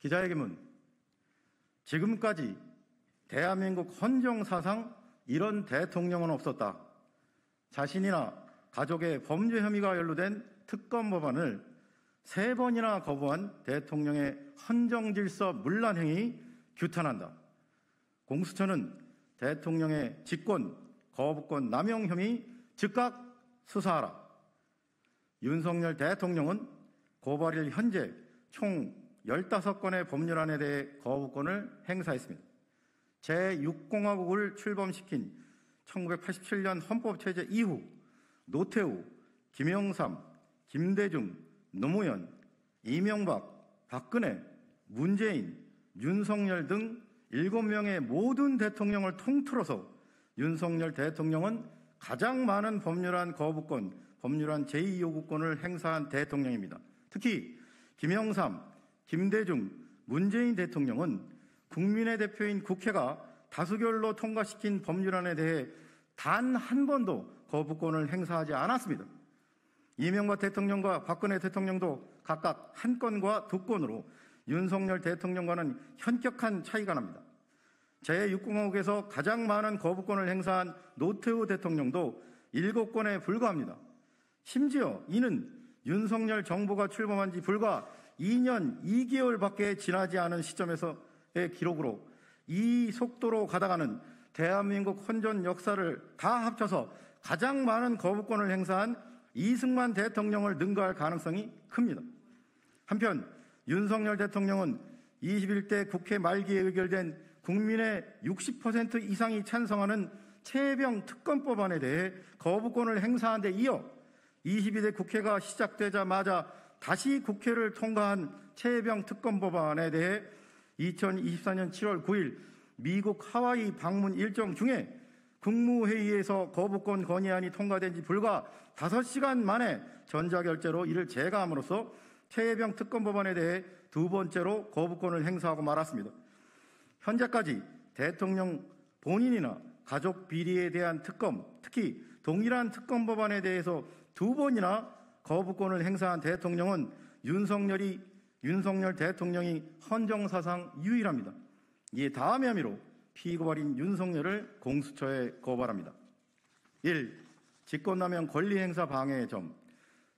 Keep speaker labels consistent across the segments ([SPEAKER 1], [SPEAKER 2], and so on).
[SPEAKER 1] 기자회견문, 지금까지 대한민국 헌정사상 이런 대통령은 없었다. 자신이나 가족의 범죄 혐의가 연루된 특검 법안을 3번이나 거부한 대통령의 헌정질서 문란 행위 규탄한다. 공수처는 대통령의 직권, 거부권 남용 혐의 즉각 수사하라. 윤석열 대통령은 고발일 현재 총 15건의 법률안에 대해 거부권을 행사했습니다. 제6공화국을 출범시킨 1987년 헌법체제 이후 노태우, 김영삼, 김대중, 노무현, 이명박, 박근혜, 문재인, 윤석열 등 7명의 모든 대통령을 통틀어서 윤석열 대통령은 가장 많은 법률안 거부권, 법률안 제2요구권을 행사한 대통령입니다. 특히 김영삼, 김대중, 문재인 대통령은 국민의 대표인 국회가 다수결로 통과시킨 법률안에 대해 단 한 번도 거부권을 행사하지 않았습니다. 이명박 대통령과 박근혜 대통령도 각각 1건과 2건으로 윤석열 대통령과는 현격한 차이가 납니다. 제6공화국에서 가장 많은 거부권을 행사한 노태우 대통령도 7건에 불과합니다. 심지어 이는 윤석열 정부가 출범한 지 불과 2년 2개월밖에 지나지 않은 시점에서의 기록으로 이 속도로 가다가는 대한민국 헌정 역사를 다 합쳐서 가장 많은 거부권을 행사한 이승만 대통령을 능가할 가능성이 큽니다. 한편 윤석열 대통령은 21대 국회 말기에 의결된 국민의 60% 이상이 찬성하는 최혜병 특검법안에 대해 거부권을 행사한 데 이어 22대 국회가 시작되자마자 다시 국회를 통과한 최혜병 특검법안에 대해 2024년 7월 9일 미국 하와이 방문 일정 중에 국무회의에서 거부권 건의안이 통과된 지 불과 5시간 만에 전자결재로 이를 제거함으로써 최혜병 특검법안에 대해 2번째로 거부권을 행사하고 말았습니다. 현재까지 대통령 본인이나 가족 비리에 대한 특검, 특히 동일한 특검 법안에 대해서 2번이나 거부권을 행사한 대통령은 윤석열 대통령이 헌정사상 유일합니다. 이에 다음의 혐의로 피고발인 윤석열을 공수처에 고발합니다. 1. 직권남용 권리행사 방해의 점.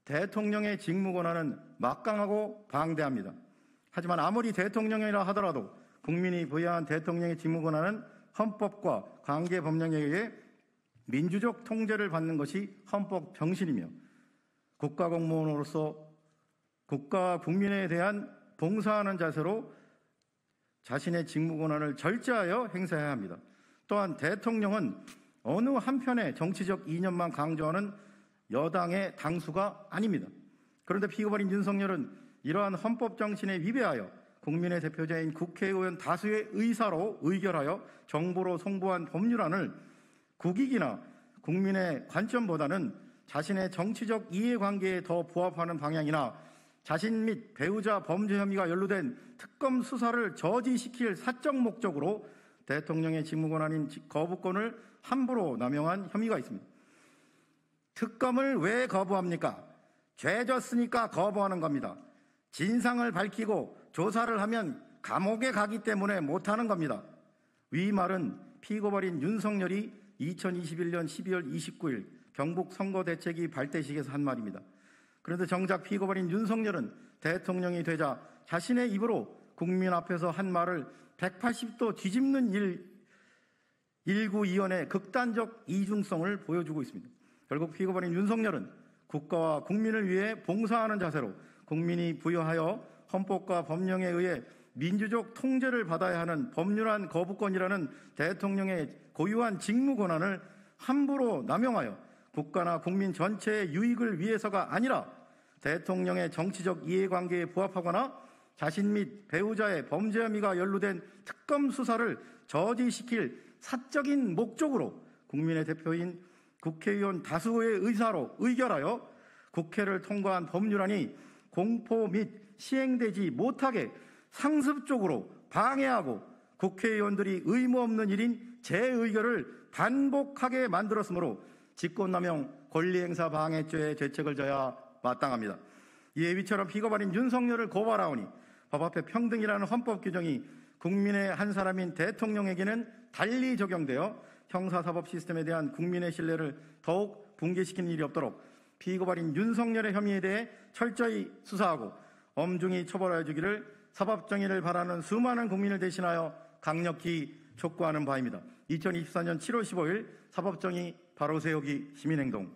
[SPEAKER 1] 대통령의 직무권한은 막강하고 방대합니다. 하지만 아무리 대통령이라 하더라도 국민이 부여한 대통령의 직무권한은 헌법과 관계법령에 의해 민주적 통제를 받는 것이 헌법 정신이며 국가공무원으로서 국가와 국민에 대한 봉사하는 자세로 자신의 직무권한을 절제하여 행사해야 합니다. 또한 대통령은 어느 한편의 정치적 이념만 강조하는 여당의 당수가 아닙니다. 그런데 피고발인 윤석열은 이러한 헌법 정신에 위배하여 국민의 대표자인 국회의원 다수의 의사로 의결하여 정부로 송부한 법률안을 국익이나 국민의 관점보다는 자신의 정치적 이해관계에 더 부합하는 방향이나 자신 및 배우자 범죄 혐의가 연루된 특검 수사를 저지시킬 사적 목적으로 대통령의 직무권한인 거부권을 함부로 남용한 혐의가 있습니다. 특검을 왜 거부합니까? 죄졌으니까 거부하는 겁니다. 진상을 밝히고 조사를 하면 감옥에 가기 때문에 못하는 겁니다. 위 말은 피고발인 윤석열이 2021년 12월 29일 경북 선거대책위 발대식에서 한 말입니다. 그런데 정작 피고발인 윤석열은 대통령이 되자 자신의 입으로 국민 앞에서 한 말을 180도 뒤집는 일구이연의 극단적 이중성을 보여주고 있습니다. 결국 피고발인 윤석열은 국가와 국민을 위해 봉사하는 자세로 국민이 부여하여 헌법과 법령에 의해 민주적 통제를 받아야 하는 법률안 거부권이라는 대통령의 고유한 직무 권한을 함부로 남용하여 국가나 국민 전체의 유익을 위해서가 아니라 대통령의 정치적 이해관계에 부합하거나 자신 및 배우자의 범죄 혐의가 연루된 특검 수사를 저지시킬 사적인 목적으로 국민의 대표인 국회의원 다수의 의사로 의결하여 국회를 통과한 법률안이 공포 및 시행되지 못하게 상습적으로 방해하고 국회의원들이 의무 없는 일인 재의결을 반복하게 만들었으므로 직권남용 권리행사 방해죄의 죄책을 져야 마땅합니다. 이에 위처럼 피고발인 윤석열을 고발하오니 법 앞에 평등이라는 헌법 규정이 국민의 한 사람인 대통령에게는 달리 적용되어 형사사법 시스템에 대한 국민의 신뢰를 더욱 붕괴시키는 일이 없도록 피고발인 윤석열의 혐의에 대해 철저히 수사하고 엄중히 처벌하여 주기를 사법정의를 바라는 수많은 국민을 대신하여 강력히 촉구하는 바입니다. 2024년 7월 15일 사법정의 바로세우기 시민행동